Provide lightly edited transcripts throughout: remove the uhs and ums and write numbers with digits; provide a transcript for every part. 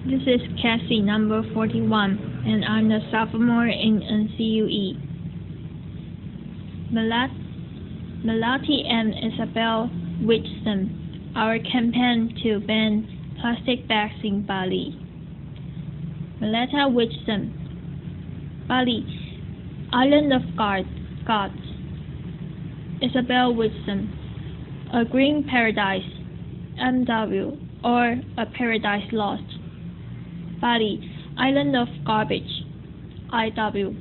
This is Cassie number 41, and I'm a sophomore in NCUE. Melati and Isabel Wisdom, our campaign to ban plastic bags in Bali. Melati Wisdom, Bali, Island of Gods. Isabel Wisdom, a green paradise, MW, or a paradise lost. Bali, Island of Garbage, IW.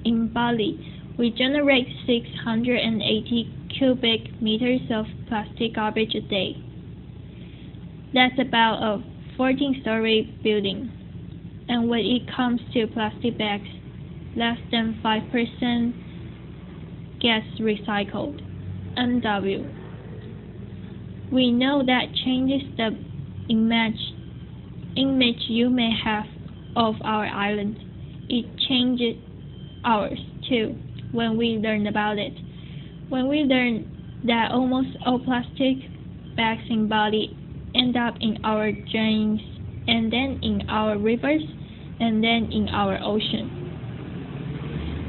In Bali, we generate 680 cubic meters of plastic garbage a day. That's about a 14-story building. And when it comes to plastic bags, less than 5% gets recycled, NW. We know that changes the image you may have of our island. It changes ours too when we learn about it. When we learn that almost all plastic bags in Bali end up in our drains, and then in our rivers, and then in our ocean.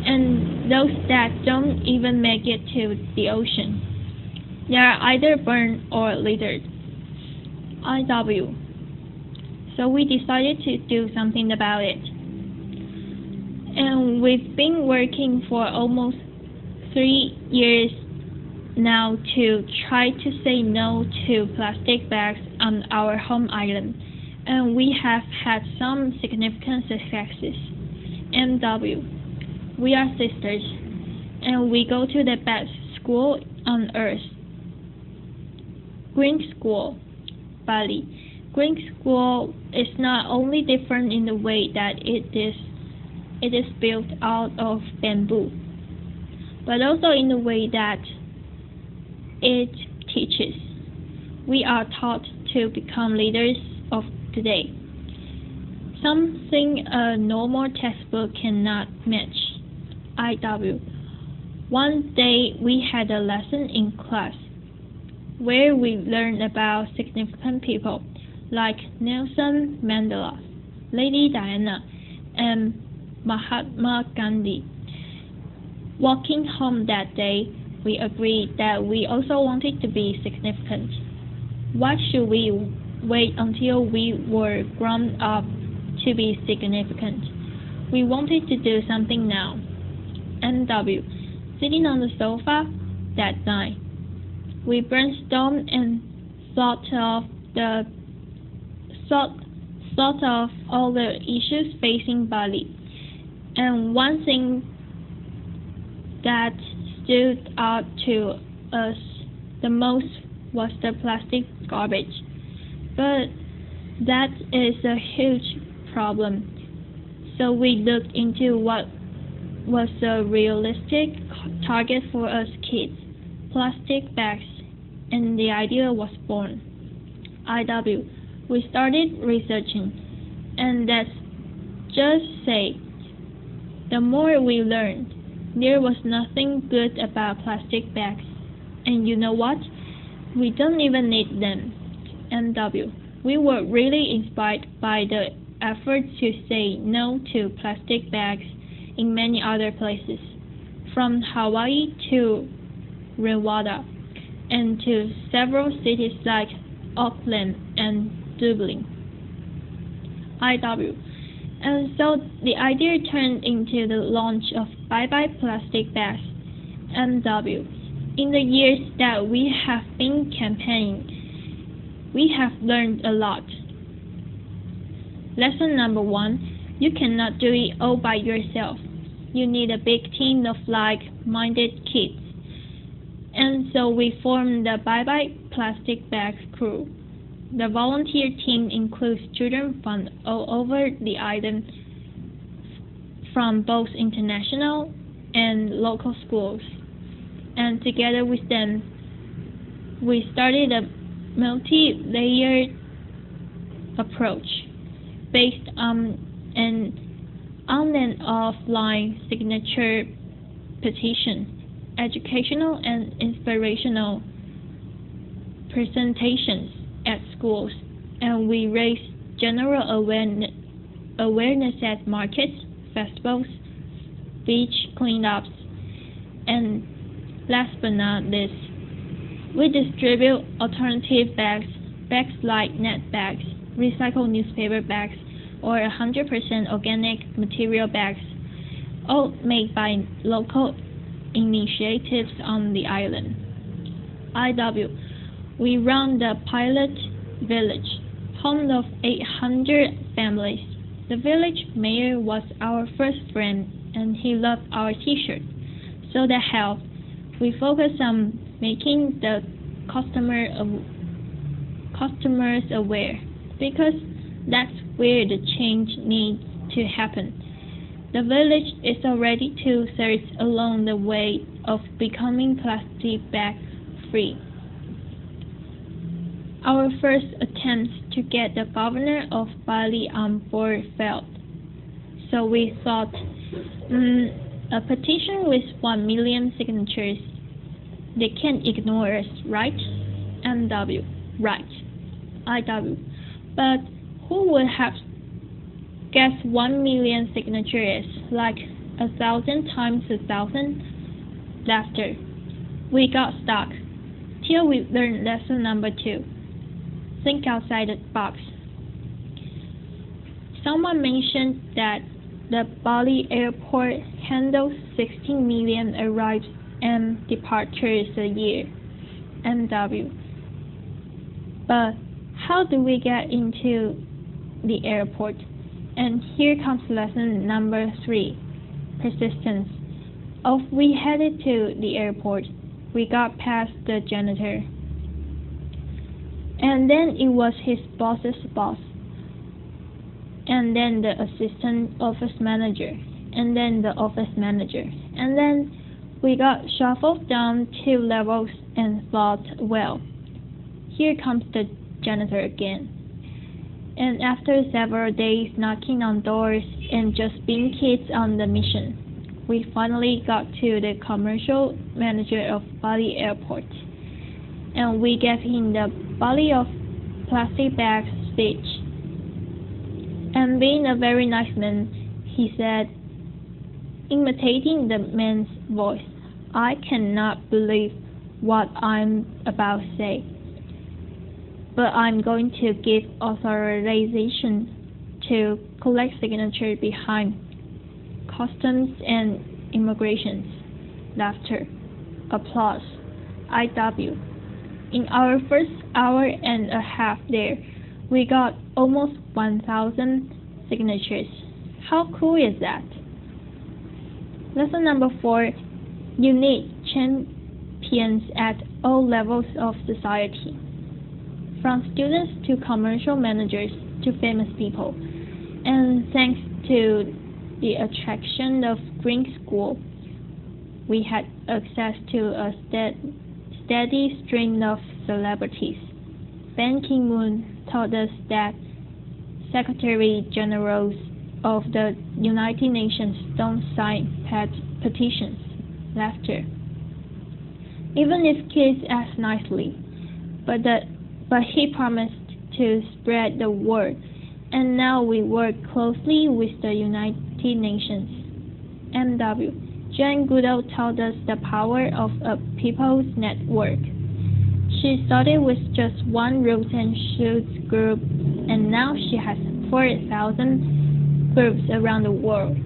And those that don't even make it to the ocean, they are either burned or littered, IW. So we decided to do something about it. And we've been working for almost 3 years now to try to say no to plastic bags on our home island. And we have had some significant successes. MW. We are sisters, and we go to the best school on earth. Green School, Bali. Green School is not only different in the way that it is built out of bamboo, but also in the way that it teaches. We are taught to become leaders of today, something a normal textbook cannot match, IW. One day we had a lesson in class where we learned about significant people like Nelson Mandela, Lady Diana, and Mahatma Gandhi. Walking home that day, we agreed that we also wanted to be significant. Why should we wait until we were grown up to be significant? We wanted to do something now. NW. Sitting on the sofa that night, we brainstormed and thought of all the issues facing Bali. And one thing that stood out to us the most was the plastic garbage. But that is a huge problem. So we looked into what was a realistic target for us kids, plastic bags, and the idea was born. IW. We started researching, and let's just say, the more we learned, there was nothing good about plastic bags. And you know what? We don't even need them. NW. We were really inspired by the effort to say no to plastic bags in many other places, from Hawaii to Rwanda, and to several cities like Auckland and Dublin, IW. And so the idea turned into the launch of Bye Bye Plastic Bags, MW. In the years that we have been campaigning, we have learned a lot. Lesson number 1, you cannot do it all by yourself. You need a big team of like-minded kids. And so we formed the Bye Bye Plastic Bags crew. The volunteer team includes children from all over the island, from both international and local schools. And together with them, we started a multi-layered approach based on an on and offline signature petition, educational and inspirational presentations at schools, and we raised general awareness at markets, festivals, beach cleanups, and last but not least, we distribute alternative bags like net bags, recycled newspaper bags, or 100% organic material bags, all made by local initiatives on the island. IW. We run the pilot village, home of 800 families. The village mayor was our first friend, and he loved our t-shirt. So that helped. We focus on making the customers aware, because that's where the change needs to happen. The village is already 2/3 along the way of becoming plastic bag free. Our first attempts to get the governor of Bali on board failed. So we thought, a petition with 1 million signatures, they can't ignore us, right? MW. Right. IW. But who would have guessed 1 million signatures like 1,000 times 1,000? Laughter. We got stuck till we learned lesson number 2. Think outside the box. Someone mentioned that the Bali airport handles 16 million arrivals and departures a year. MW. But how do we get into the airport? And here comes lesson number 3, persistence. Off we headed to the airport. We got past the janitor, and then it was his boss's boss, and then the assistant office manager, and then the office manager, and then we got shuffled down 2 levels and thought, well, here comes the janitor again. And after several days knocking on doors and just being kids on the mission, we finally got to the commercial manager of Bali Airport, and we gave him the Bali of plastic bags speech. And being a very nice man, he said, imitating the man's voice, I cannot believe what I'm about to say, but I'm going to give authorization to collect signatures behind customs and immigrations. Laughter. Applause. IW. In our first hour and a half there, we got almost 1,000 signatures. How cool is that? Lesson number 4. You need champions at all levels of society, from students to commercial managers to famous people. And thanks to the attraction of Green School, we had access to a steady stream of celebrities. Ban Ki-moon told us that Secretary Generals of the United Nations don't sign petitions. Laughter. Even if kids ask nicely, but he promised to spread the word, and now we work closely with the United Nations. MW. Jane Goodall told us the power of a people's network. She started with just one Roots and Shoots group, and now she has 4,000 groups around the world.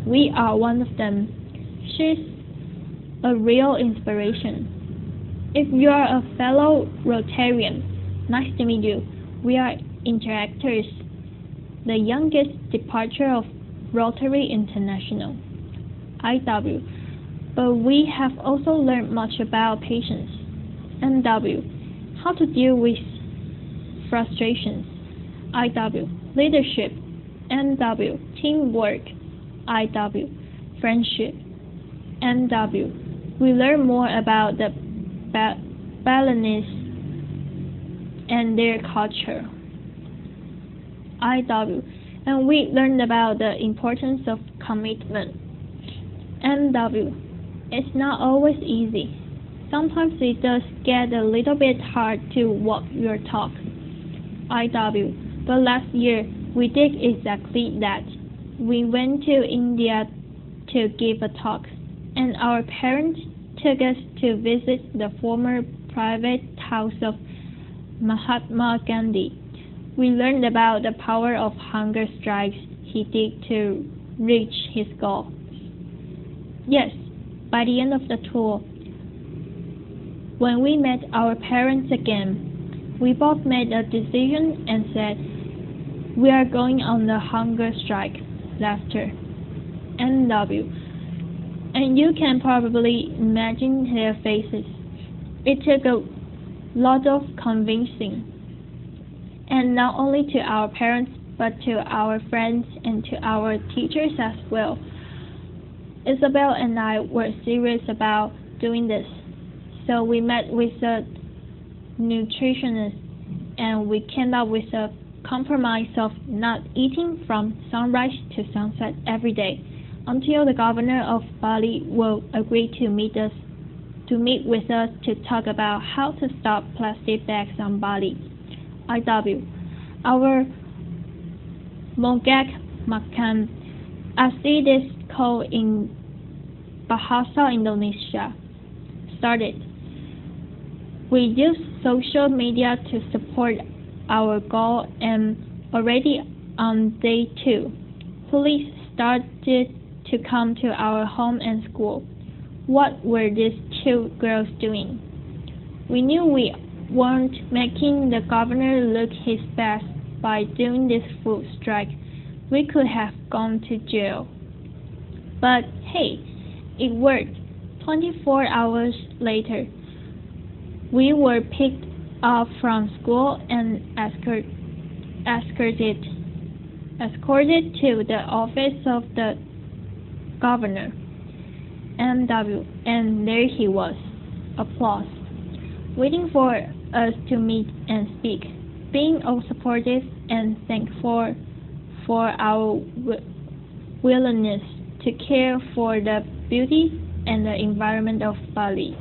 We are one of them. She's a real inspiration. If you are a fellow Rotarian, nice to meet you. We are interactors, the youngest departure of Rotary International. IW. But we have also learned much about patience. MW. How to deal with frustrations. IW. Leadership. MW. Teamwork. IW. Friendship. MW. We learn more about the Balinese and their culture. IW. And we learned about the importance of commitment. MW. It's not always easy. Sometimes it does get a little bit hard to walk your talk. IW. But last year, we did exactly that. We went to India to give a talk, and our parents took us to visit the former private house of Mahatma Gandhi. We learned about the power of hunger strikes he did to reach his goal. Yes, by the end of the tour, when we met our parents again, we both made a decision and said, we are going on the hunger strike. Laughter. NW. And you can probably imagine their faces. It took a lot of convincing. And not only to our parents, but to our friends and to our teachers as well. Isabel and I were serious about doing this. So we met with a nutritionist and we came up with a compromise of not eating from sunrise to sunset every day until the governor of Bali will agree to meet with us to talk about how to stop plastic bags on Bali. IW. Our Mogak Makan, as it is called in Bahasa Indonesia, started. We use social media to support our goal, and already on day 2, police started to come to our home and school. What were these 2 girls doing? We knew we weren't making the governor look his best by doing this food strike. We could have gone to jail. But hey, it worked. 24 hours later, we were picked up from school and escorted to the office of the governor, MW, and there he was, applause, waiting for us to meet and speak, being all supportive and thankful for our willingness to care for the beauty and the environment of Bali.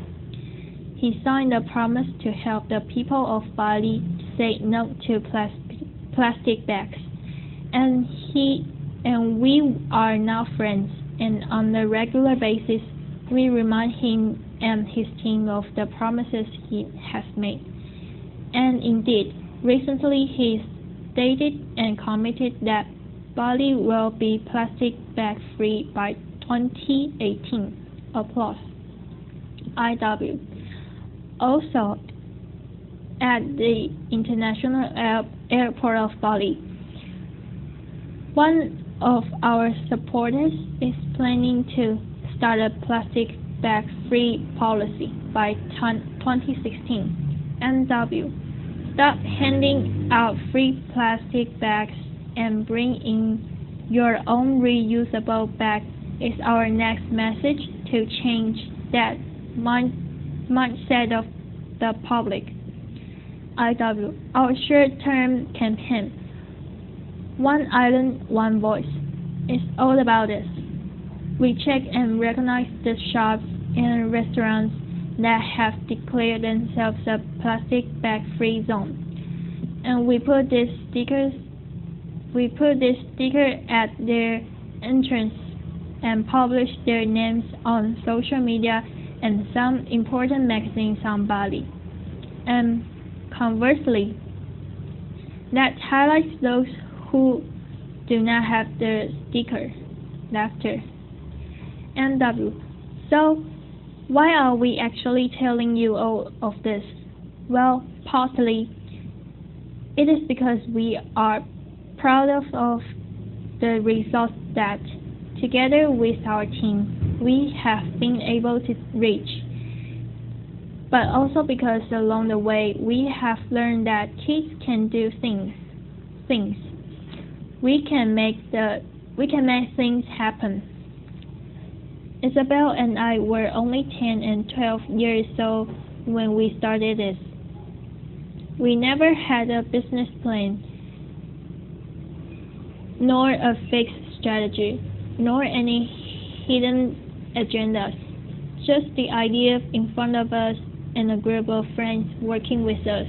He signed a promise to help the people of Bali say no to plastic bags, and we are now friends, and on a regular basis we remind him and his team of the promises he has made. And indeed, recently he stated and committed that Bali will be plastic bag free by 2018. Applause. IW. Also, at the International Airport of Bali, one of our supporters is planning to start a plastic bag-free policy by 2016. NW. Stop handing out free plastic bags and bring in your own reusable bag is our next message to change that mindset of the public. IW. Our short-term campaign, One Island, One Voice, is all about this. We check and recognize the shops and restaurants that have declared themselves a plastic bag-free zone, and we put this sticker at their entrance and publish their names on social media and some important magazines on Bali. And conversely, that highlights those who do not have the sticker. Laughter. NW. So, why are we actually telling you all of this? Well, partly, it is because we are proud of the results that, together with our team, we have been able to reach. But also because along the way, we have learned that kids can do things. We can make things happen. Isabel and I were only 10 and 12 years old when we started this. We never had a business plan, nor a fixed strategy, nor any hidden agendas. Just the idea in front of us and a group of friends working with us.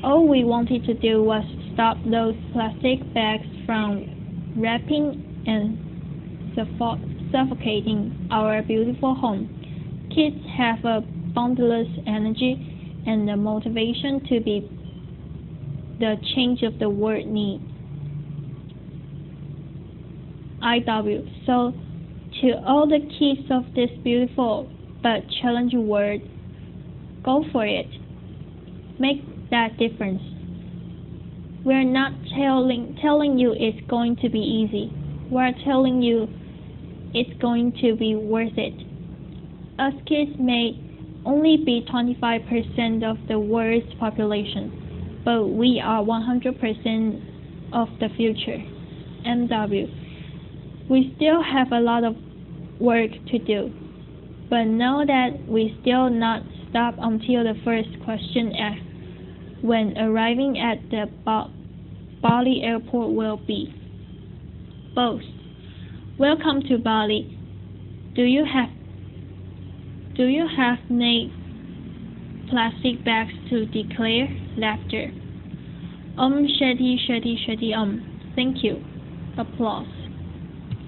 All we wanted to do was stop those plastic bags from wrapping and suffocating our beautiful home. Kids have a boundless energy and the motivation to be the change of the world needs. IW. So, to all the kids of this beautiful but challenging world, go for it. Make that difference. We're not telling you it's going to be easy. We're telling you it's going to be worth it. Us kids may only be 25% of the world's population, but we are 100% of the future. MW. We still have a lot of work to do, but know that we still not stop until the first question asked when arriving at the Bali airport will be. Both. Welcome to Bali. Do you have made plastic bags to declare? Laughter. Shetty, Thank you. Applause.